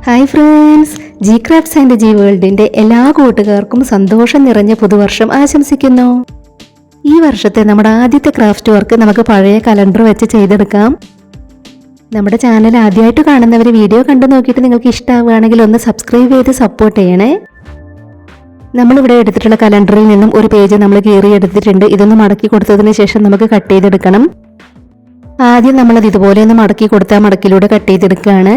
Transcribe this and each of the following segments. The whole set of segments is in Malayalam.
Hi friends, G crafts and G വേൾഡിന്റെ എല്ലാ കൂട്ടുകാർക്കും സന്തോഷം നിറഞ്ഞ പുതുവർഷം ആശംസിക്കുന്നു. ഈ വർഷത്തെ നമ്മുടെ ആദ്യത്തെ ക്രാഫ്റ്റ് വർക്ക് നമുക്ക് പഴയ കലണ്ടർ വെച്ച് ചെയ്തെടുക്കാം. നമ്മുടെ ചാനൽ ആദ്യമായിട്ട് കാണുന്നവർ വീഡിയോ കണ്ടു നോക്കിയിട്ട് നിങ്ങൾക്ക് ഇഷ്ടമാവുകയാണെങ്കിൽ ഒന്ന് സബ്സ്ക്രൈബ് ചെയ്ത് സപ്പോർട്ട് ചെയ്യണേ. നമ്മളിവിടെ എടുത്തിട്ടുള്ള കലണ്ടറിൽ നിന്നും ഒരു പേജ് നമ്മൾ കീറി എടുത്തിട്ടുണ്ട്. ഇതൊന്ന് മടക്കി കൊടുത്തതിന് ശേഷം നമുക്ക് കട്ട് ചെയ്തെടുക്കണം. ആദ്യം നമ്മളത് ഇതുപോലെ ഒന്ന് മടക്കി കൊടുത്താൽ മടക്കിലൂടെ കട്ട് ചെയ്തെടുക്കുകയാണ്.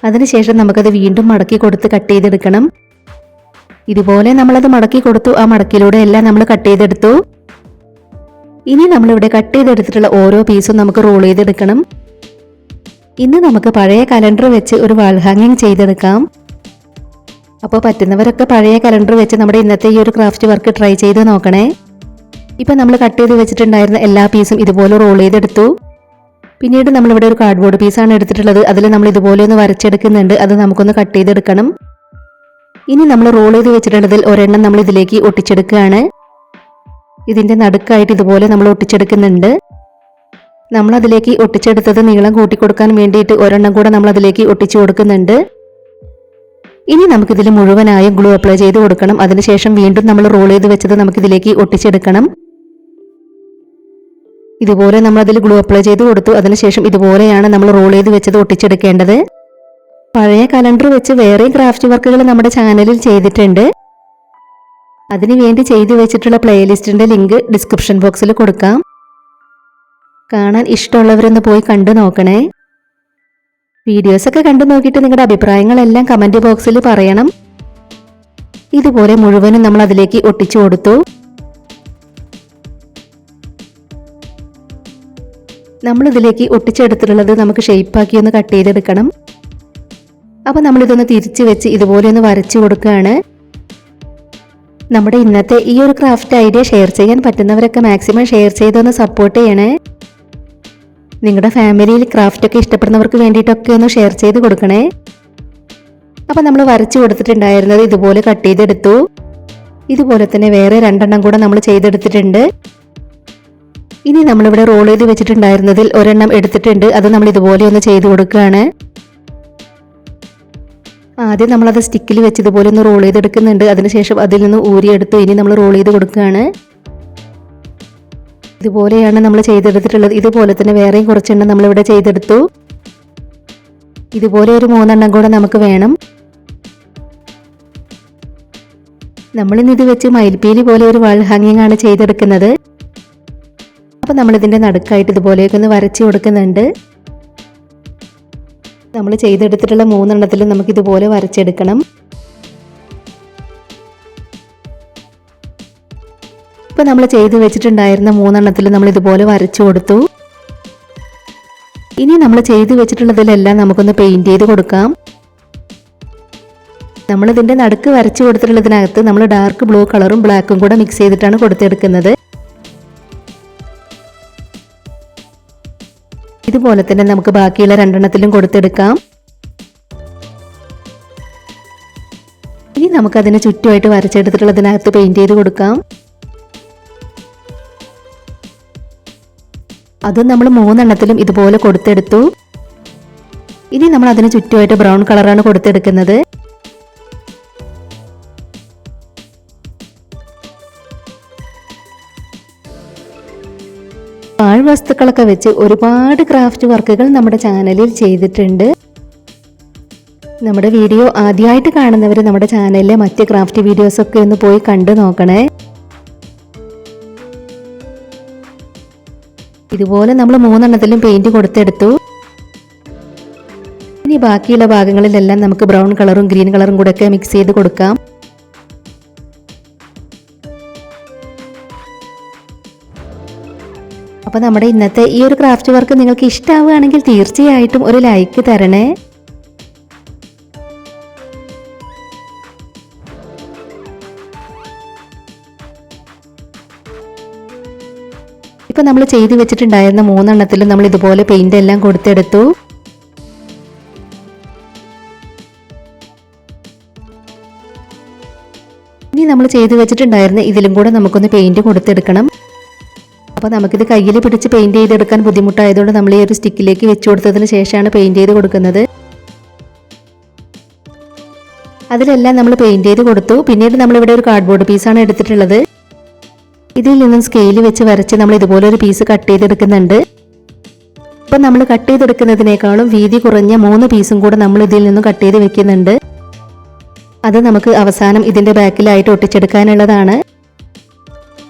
അതിനുശേഷം നമുക്കത് വീണ്ടും മടക്കി കൊടുത്ത് കട്ട് ചെയ്തെടുക്കണം. ഇതുപോലെ നമ്മളത് മടക്കി കൊടുത്തു. ആ മടക്കിലൂടെ എല്ലാം നമ്മൾ കട്ട് ചെയ്തെടുത്തു. ഇനി നമ്മളിവിടെ കട്ട് ചെയ്തെടുത്തിട്ടുള്ള ഓരോ പീസും നമുക്ക് റോൾ ചെയ്തെടുക്കണം. ഇന്ന് നമുക്ക് പഴയ കലണ്ടർ വെച്ച് ഒരു വാൾ ഹാങ്ങിങ് ചെയ്തെടുക്കാം. അപ്പോൾ പറ്റുന്നവരൊക്കെ പഴയ കലണ്ടർ വെച്ച് നമ്മുടെ ഇന്നത്തെ ഈ ഒരു ക്രാഫ്റ്റ് വർക്ക് ട്രൈ ചെയ്ത് നോക്കണേ. ഇപ്പം നമ്മൾ കട്ട് ചെയ്ത് വെച്ചിട്ടുണ്ടായിരുന്ന എല്ലാ പീസും ഇതുപോലെ റോൾ ചെയ്തെടുത്തു. പിന്നീട് നമ്മളിവിടെ ഒരു കാർഡ്ബോർഡ് പീസാണ് എടുത്തിട്ടുള്ളത്. അതിൽ നമ്മൾ ഇതുപോലെ ഒന്ന് വരച്ചെടുക്കുന്നുണ്ട്. അത് നമുക്കൊന്ന് കട്ട് ചെയ്തെടുക്കണം. ഇനി നമ്മൾ റോൾ ചെയ്ത് വെച്ചിട്ടുള്ളതിൽ ഒരെണ്ണം നമ്മൾ ഇതിലേക്ക് ഒട്ടിച്ചെടുക്കുകയാണ്. ഇതിൻ്റെ നടുക്കായിട്ട് ഇതുപോലെ നമ്മൾ ഒട്ടിച്ചെടുക്കുന്നുണ്ട്. നമ്മൾ അതിലേക്ക് ഒട്ടിച്ചെടുത്തത് നീളം കൂട്ടിക്കൊടുക്കാൻ വേണ്ടിയിട്ട് ഒരെണ്ണം കൂടെ നമ്മൾ അതിലേക്ക് ഒട്ടിച്ചു കൊടുക്കുന്നുണ്ട്. ഇനി നമുക്കിതിൽ മുഴുവനായും ഗ്ലൂ അപ്ലൈ ചെയ്ത് കൊടുക്കണം. അതിനുശേഷം വീണ്ടും നമ്മൾ റോൾ ചെയ്ത് വെച്ചത് നമുക്കിതിലേക്ക് ഒട്ടിച്ചെടുക്കണം. ഇതുപോലെ നമ്മൾ അതിൽ ഗ്ലൂ അപ്ലൈ ചെയ്ത് കൊടുത്തു. അതിനുശേഷം ഇതുപോലെയാണ് നമ്മൾ റോൾ ചെയ്ത് വെച്ചത് ഒട്ടിച്ചെടുക്കേണ്ടത്. പഴയ കലണ്ടർ വെച്ച് വേറെയും ക്രാഫ്റ്റ് വർക്കുകൾ നമ്മുടെ ചാനലിൽ ചെയ്തിട്ടുണ്ട്. അതിനുവേണ്ടി ചെയ്തു വെച്ചിട്ടുള്ള പ്ലേലിസ്റ്റിന്റെ ലിങ്ക് ഡിസ്ക്രിപ്ഷൻ ബോക്സിൽ കൊടുക്കാം. കാണാൻ ഇഷ്ടമുള്ളവരൊന്ന് പോയി കണ്ടു നോക്കണേ. വീഡിയോസൊക്കെ കണ്ടു നോക്കിയിട്ട് നിങ്ങളുടെ അഭിപ്രായങ്ങളെല്ലാം കമന്റ് ബോക്സിൽ പറയണം. ഇതുപോലെ മുഴുവനും നമ്മൾ അതിലേക്ക് ഒട്ടിച്ചു കൊടുത്തു. നമ്മളിതിലേക്ക് ഒട്ടിച്ചെടുത്തിട്ടുള്ളത് നമുക്ക് ഷേപ്പാക്കി ഒന്ന് കട്ട് ചെയ്തെടുക്കണം. അപ്പോൾ നമ്മളിതൊന്ന് തിരിച്ച് വെച്ച് ഇതുപോലെ ഒന്ന് വരച്ചു കൊടുക്കുകയാണ്. നമ്മുടെ ഇന്നത്തെ ഈ ഒരു ക്രാഫ്റ്റ് ഐഡിയ ഷെയർ ചെയ്യാൻ പറ്റുന്നവരൊക്കെ മാക്സിമം ഷെയർ ചെയ്തൊന്ന് സപ്പോർട്ട് ചെയ്യണേ. നിങ്ങളുടെ ഫാമിലിയിൽ ക്രാഫ്റ്റൊക്കെ ഇഷ്ടപ്പെടുന്നവർക്ക് വേണ്ടിയിട്ടൊക്കെ ഒന്ന് ഷെയർ ചെയ്ത് കൊടുക്കണേ. അപ്പോൾ നമ്മൾ വരച്ചു കൊടുത്തിട്ടുണ്ടായിരുന്നത് ഇതുപോലെ കട്ട് ചെയ്തെടുത്തു. ഇതുപോലെ തന്നെ വേറെ രണ്ടെണ്ണം കൂടെ നമ്മൾ ചെയ്തെടുത്തിട്ടുണ്ട്. ഇനി നമ്മളിവിടെ റോൾ ചെയ്ത് വെച്ചിട്ടുണ്ടായിരുന്നതിൽ ഒരെണ്ണം എടുത്തിട്ടുണ്ട്. അത് നമ്മൾ ഇതുപോലെ ഒന്ന് ചെയ്ത് കൊടുക്കുകയാണ്. ആദ്യം നമ്മളത് സ്റ്റിക്കിൽ വെച്ച് ഇതുപോലെ ഒന്ന് റോൾ ചെയ്തെടുക്കുന്നുണ്ട്. അതിനുശേഷം അതിൽ നിന്ന് ഊരിയെടുത്തു. ഇനി നമ്മൾ റോൾ ചെയ്ത് കൊടുക്കുകയാണ്. ഇതുപോലെയാണ് നമ്മൾ ചെയ്തെടുത്തിട്ടുള്ളത്. ഇതുപോലെ തന്നെ വേറെയും കുറച്ചെണ്ണം നമ്മളിവിടെ ചെയ്തെടുത്തു. ഇതുപോലെ ഒരു 3 എണ്ണം കൂടെ നമുക്ക് വേണം. നമ്മളിന്ന് ഇത് വെച്ച് മയിൽപ്പീലി പോലെ ഒരു വാൾ ഹാങ്ങിങ് ആണ് ചെയ്തെടുക്കുന്നത്. അപ്പോൾ നമ്മളിതിൻ്റെ നടുക്കായിട്ട് ഇതുപോലെയൊക്കെ ഒന്ന് വരച്ച് കൊടുക്കുന്നുണ്ട്. നമ്മൾ ചെയ്തെടുത്തിട്ടുള്ള 3 എണ്ണത്തിലും നമുക്കിതുപോലെ വരച്ചെടുക്കണം. ഇപ്പോൾ നമ്മൾ ചെയ്ത് വെച്ചിട്ടുണ്ടായിരുന്ന 3 എണ്ണത്തിലും നമ്മൾ ഇതുപോലെ വരച്ചു കൊടുത്തു. ഇനി നമ്മൾ ചെയ്ത് വെച്ചിട്ടുള്ളതിലെല്ലാം നമുക്കൊന്ന് പെയിന്റ് ചെയ്ത് കൊടുക്കാം. നമ്മളിതിൻ്റെ നടുക്ക് വരച്ചു കൊടുത്തിട്ടുള്ളതിനകത്ത് നമ്മൾ ഡാർക്ക് ബ്ലൂ കളറും ബ്ലാക്കും കൂടെ മിക്സ് ചെയ്തിട്ടാണ് കൊടുത്തെടുക്കുന്നത്. ഇതുപോലെ തന്നെ നമുക്ക് ബാക്കിയുള്ള 2 എണ്ണത്തിലും കൊടുത്തെടുക്കാം. ഇനി നമുക്കതിന് ചുറ്റുമായിട്ട് വരച്ചെടുത്തിട്ടുള്ളതിനകത്ത് പെയിന്റ് ചെയ്ത് കൊടുക്കാം. അതും നമ്മൾ 3 എണ്ണത്തിലും ഇതുപോലെ കൊടുത്തെടുത്തു. ഇനി നമ്മൾ അതിന് ചുറ്റുമായിട്ട് ബ്രൗൺ കളറാണ് കൊടുത്തെടുക്കുന്നത്. പാഴ്വസ്തുക്കളൊക്കെ വെച്ച് ഒരുപാട് ക്രാഫ്റ്റ് വർക്കുകൾ നമ്മുടെ ചാനലിൽ ചെയ്തിട്ടുണ്ട്. നമ്മുടെ വീഡിയോ ആദ്യമായിട്ട് കാണുന്നവർ നമ്മുടെ ചാനലിലെ മറ്റ് ക്രാഫ്റ്റ് വീഡിയോസൊക്കെ ഒന്ന് പോയി കണ്ടു നോക്കണേ. ഇതുപോലെ നമ്മൾ 3 എണ്ണത്തിലും പെയിന്റ് കൊടുത്തെടുത്തു. ഇനി ബാക്കിയുള്ള ഭാഗങ്ങളിലെല്ലാം നമുക്ക് ബ്രൗൺ കളറും ഗ്രീൻ കളറും കൂടെ ഒക്കെ മിക്സ് ചെയ്ത് കൊടുക്കാം. അപ്പോൾ നമ്മുടെ ഇന്നത്തെ ഈ ഒരു ക്രാഫ്റ്റ് വർക്ക് നിങ്ങൾക്ക് ഇഷ്ടമാവുകയാണെങ്കിൽ തീർച്ചയായിട്ടും ഒരു ലൈക്ക് തരണേ. ഇപ്പോൾ നമ്മൾ ചെയ്ത് വെച്ചിട്ടുണ്ടായിരുന്ന 3 എണ്ണത്തിലും നമ്മൾ ഇതുപോലെ പെയിന്റ് എല്ലാം കൊടുത്തെടുത്തു. ഇനി നമ്മൾ ചെയ്ത് വെച്ചിട്ടുണ്ടായിരുന്ന ഇതിലും കൂടെ നമുക്കൊന്ന് പെയിന്റ് കൊടുത്തെടുക്കണം. അപ്പോൾ നമുക്കിത് കയ്യിൽ പിടിച്ച് പെയിന്റ് ചെയ്തെടുക്കാൻ ബുദ്ധിമുട്ടായതുകൊണ്ട് നമ്മൾ ഈ ഒരു സ്റ്റിക്കിലേക്ക് വെച്ച് കൊടുത്തതിന് ശേഷമാണ് പെയിന്റ് ചെയ്ത് കൊടുക്കുന്നത്. അതിലെല്ലാം നമ്മൾ പെയിന്റ് ചെയ്ത് കൊടുത്തു. പിന്നീട് നമ്മളിവിടെ ഒരു കാർഡ്ബോർഡ് പീസാണ് എടുത്തിട്ടുള്ളത്. ഇതിൽ നിന്നും സ്കെയിൽ വെച്ച് വരച്ച് നമ്മൾ ഇതുപോലെ ഒരു പീസ് കട്ട് ചെയ്തെടുക്കുന്നുണ്ട്. അപ്പം നമ്മൾ കട്ട് ചെയ്തെടുക്കുന്നതിനേക്കാളും വീതി കുറഞ്ഞ 3 പീസും കൂടെ നമ്മൾ ഇതിൽ നിന്നും കട്ട് ചെയ്ത് വെക്കുന്നുണ്ട്. അത് നമുക്ക് അവസാനം ഇതിൻ്റെ ബാക്കിലായിട്ട് ഒട്ടിച്ചെടുക്കാനുള്ളതാണ്.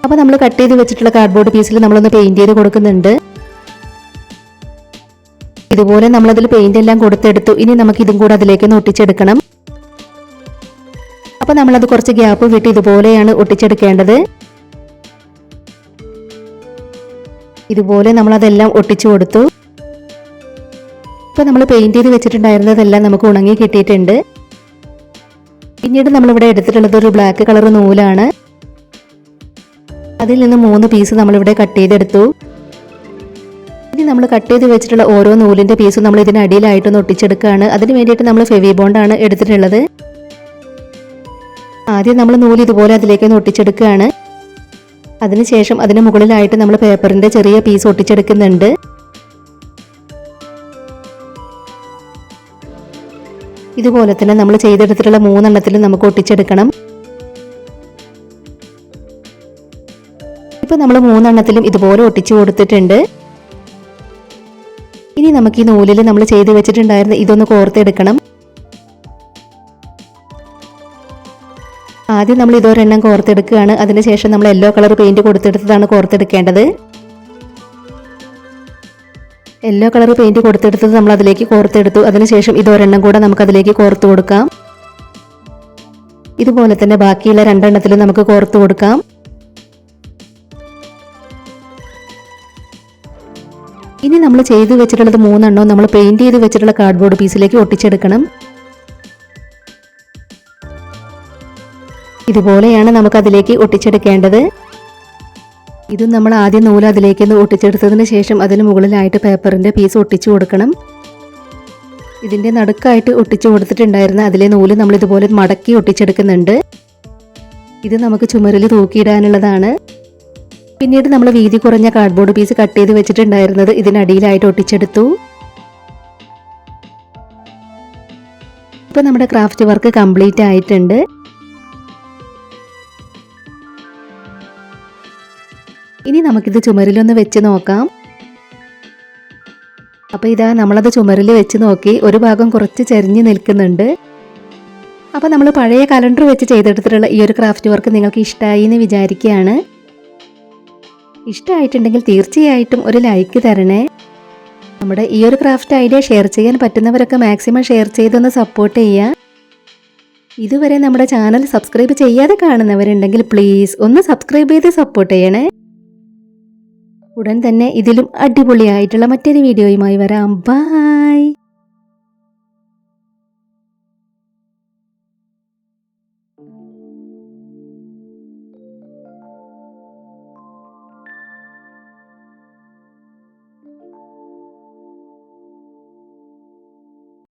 അപ്പോൾ നമ്മൾ കട്ട് ചെയ്ത് വെച്ചിട്ടുള്ള കാർഡ്ബോർഡ് പീസിൽ നമ്മളൊന്ന് പെയിന്റ് ചെയ്ത് കൊടുക്കുന്നുണ്ട്. ഇതുപോലെ നമ്മളതിൽ പെയിന്റ് എല്ലാം കൊടുത്തെടുത്തു. ഇനി നമുക്ക് ഇതും കൂടെ അതിലേക്കൊന്ന് ഒട്ടിച്ചെടുക്കണം. അപ്പോൾ നമ്മളത് കുറച്ച് ഗ്യാപ്പ് വിട്ട് ഇതുപോലെയാണ് ഒട്ടിച്ചെടുക്കേണ്ടത്. ഇതുപോലെ നമ്മളതെല്ലാം ഒട്ടിച്ചു കൊടുത്തു. ഇപ്പോൾ നമ്മൾ പെയിന്റ് ചെയ്ത് വെച്ചിട്ടുണ്ടായിരുന്നതെല്ലാം നമുക്ക് ഉണങ്ങി കിട്ടിയിട്ടുണ്ട്. പിന്നീട് നമ്മളിവിടെ എടുത്തിട്ടുള്ളത് ഒരു ബ്ലാക്ക് കളർ നൂലാണ്. അതിൽ നിന്ന് 3 പീസ് നമ്മളിവിടെ കട്ട് ചെയ്തെടുത്തു. ഇനി നമ്മൾ കട്ട് ചെയ്ത് വെച്ചിട്ടുള്ള ഓരോ നൂലിൻ്റെ പീസും നമ്മൾ ഇതിനടിയിലായിട്ടൊന്ന് ഒട്ടിച്ചെടുക്കുകയാണ്. അതിന് വേണ്ടിയിട്ട് നമ്മൾ ഫെവി ബോണ്ടാണ് എടുത്തിട്ടുള്ളത്. ആദ്യം നമ്മൾ നൂല് ഇതുപോലെ അതിലേക്കൊന്ന് ഒട്ടിച്ചെടുക്കുകയാണ്. അതിനുശേഷം അതിന് മുകളിലായിട്ട് നമ്മൾ പേപ്പറിൻ്റെ ചെറിയ പീസ് ഒട്ടിച്ചെടുക്കുന്നുണ്ട്. ഇതുപോലെ തന്നെ നമ്മൾ ചെയ്തെടുത്തിട്ടുള്ള 3 എണ്ണത്തിലും നമുക്ക് ഒട്ടിച്ചെടുക്കണം. ഇപ്പം നമ്മൾ 3 എണ്ണത്തിലും ഇതുപോലെ ഒട്ടിച്ചു കൊടുത്തിട്ടുണ്ട്. ഇനി നമുക്ക് ഈ നൂലിൽ നമ്മൾ ചെയ്ത് വെച്ചിട്ടുണ്ടായിരുന്ന ഇതൊന്ന് കോർത്തെടുക്കണം. ആദ്യം നമ്മൾ ഇതൊരെണ്ണം കോർത്തെടുക്കുകയാണ്. അതിനുശേഷം നമ്മൾ യെല്ലോ കളർ പെയിന്റ് കൊടുത്തെടുത്തതാണ് കോർത്തെടുക്കേണ്ടത്. യെല്ലോ കളർ പെയിന്റ് കൊടുത്തെടുത്തത് നമ്മൾ അതിലേക്ക് കോർത്തെടുത്തു. അതിനുശേഷം ഇതൊരെണ്ണം കൂടെ നമുക്ക് അതിലേക്ക് കോർത്തു കൊടുക്കാം. ഇതുപോലെ തന്നെ ബാക്കിയുള്ള 2 എണ്ണത്തിലും നമുക്ക് കോർത്തു കൊടുക്കാം. ഇനി നമ്മൾ ചെയ്ത് വെച്ചിട്ടുള്ളത് 3 എണ്ണവും നമ്മൾ പെയിന്റ് ചെയ്ത് വെച്ചിട്ടുള്ള കാർഡ്ബോർഡ് പീസിലേക്ക് ഒട്ടിച്ചെടുക്കണം. ഇതുപോലെയാണ് നമുക്ക് അതിലേക്ക് ഒട്ടിച്ചെടുക്കേണ്ടത്. ഇത് നമ്മൾ ആദ്യം നൂല് അതിലേക്ക് ഒട്ടിച്ചെടുത്തതിന് ശേഷം അതിന് മുകളിലായിട്ട് പേപ്പറിൻ്റെ പീസ് ഒട്ടിച്ചു കൊടുക്കണം. ഇതിൻ്റെ നടുക്കായിട്ട് ഒട്ടിച്ചു കൊടുത്തിട്ടുണ്ടായിരുന്ന അതിലെ നൂല് നമ്മൾ ഇതുപോലെ മടക്കി ഒട്ടിച്ചെടുക്കുന്നുണ്ട്. ഇത് നമുക്ക് ചുമരിൽ തൂക്കിയിടാനുള്ളതാണ്. പിന്നീട് നമ്മൾ വീതി കുറഞ്ഞ കാർഡ്ബോർഡ് പീസ് കട്ട് ചെയ്ത് വെച്ചിട്ടുണ്ടായിരുന്നത് ഇതിനടിയിലായിട്ട് ഒട്ടിച്ചെടുത്തു. ഇപ്പോൾ നമ്മുടെ ക്രാഫ്റ്റ് വർക്ക് കംപ്ലീറ്റ് ആയിട്ടുണ്ട്. ഇനി നമുക്കിത് ചുമരിലൊന്ന് വെച്ച് നോക്കാം. അപ്പോൾ ഇതാ നമ്മളത് ചുമരിൽ വെച്ച് നോക്കി. ഒരു ഭാഗം കുറച്ച് ചെരിഞ്ഞ് നിൽക്കുന്നുണ്ട്. അപ്പോൾ നമ്മൾ പഴയ കലണ്ടർ വെച്ച് ചെയ്തെടുത്തിട്ടുള്ള ഈ ഒരു ക്രാഫ്റ്റ് വർക്ക് നിങ്ങൾക്ക് ഇഷ്ടമായി എന്ന് വിചാരിക്കുകയാണ്. ഇഷ്ടമായിട്ടുണ്ടെങ്കിൽ തീർച്ചയായിട്ടും ഒരു ലൈക്ക് തരണേ. നമ്മുടെ ഈ ഒരു ക്രാഫ്റ്റ് ഐഡിയ ഷെയർ ചെയ്യാൻ പറ്റുന്നവരൊക്കെ മാക്സിമം ഷെയർ ചെയ്തൊന്ന് സപ്പോർട്ട് ചെയ്യുക. ഇതുവരെ നമ്മുടെ ചാനൽ സബ്സ്ക്രൈബ് ചെയ്യാതെ കാണുന്നവരുണ്ടെങ്കിൽ പ്ലീസ് ഒന്ന് സബ്സ്ക്രൈബ് ചെയ്ത് സപ്പോർട്ട് ചെയ്യണേ. ഉടൻ തന്നെ ഇതിലും അടിപൊളിയായിട്ടുള്ള മറ്റൊരു വീഡിയോയുമായി വരാം. ബൈ.